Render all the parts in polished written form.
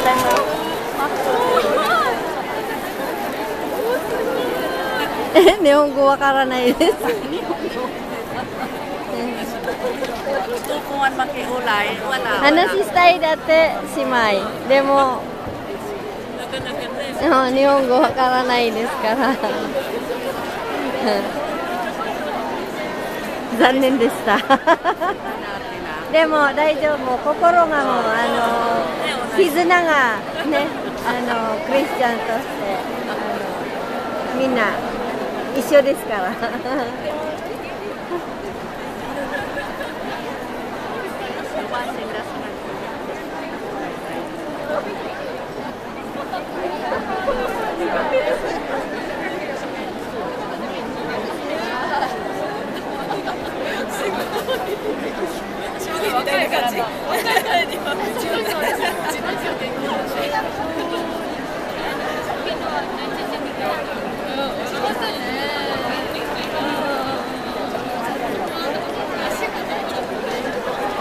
ざいます。日本語わからないです。話したいだって姉妹。でも日本語わからないですから。残念でした。でも大丈夫。心がもう絆がねクリスチャンとしてみんな一緒ですから。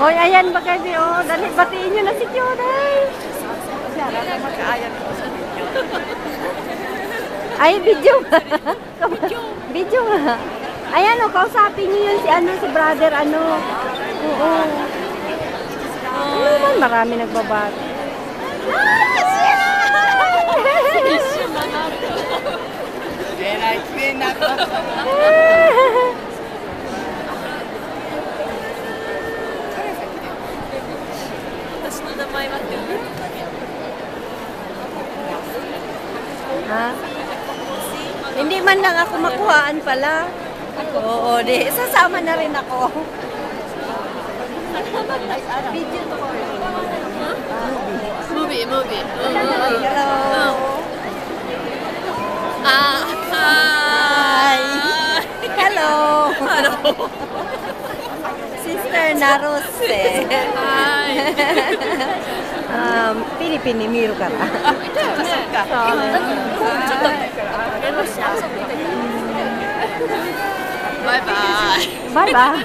Oy, ayan ba kayo? Dali, batiin nyo na si Kyoday. Ay, video nga. Video nga. Ayan o, kausapin nyo yun si brother, Oo. Ano naman, marami nagbabati. Ha? Hindi man lang ako makuhaan pala. Oo, di. Sasama na rin ako. Video to. Movie. Hello. Hi. Hello. Sister Narose. Hi. ピリピに見えるから。バイバイ。バイバイ。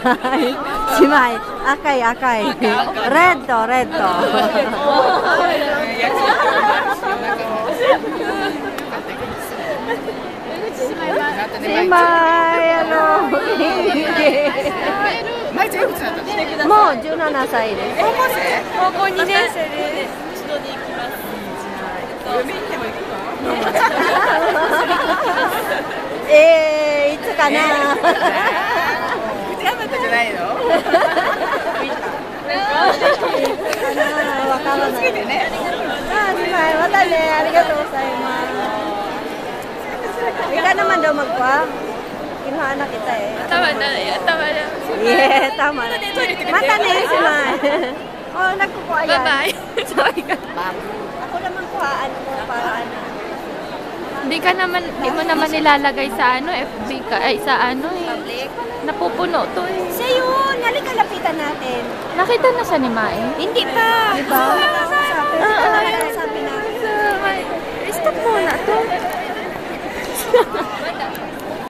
姉妹、赤い。レッド。姉妹、もう17歳です。高校2年生です。一度に行きます。嫁行っても行くか？いつかな。うちあなたじゃないの？わからない。姉妹、またね、ありがとうございます。Ika naman daw magpa. Kinuha na kita eh. Tama na. Yeah, tama na. Mata na yun si Mai. Oh, nagkukuha yan. Bye-bye. Sorry ka. Ako naman kuhaan mo para Hindi mo naman nilalagay sa FB ka, ay sa public. Napupuno to eh. Siya yun, halika lapitan natin. Nakita na siya ni Mai? Hindi pa. Diba? Sabi natin. Stop muna to.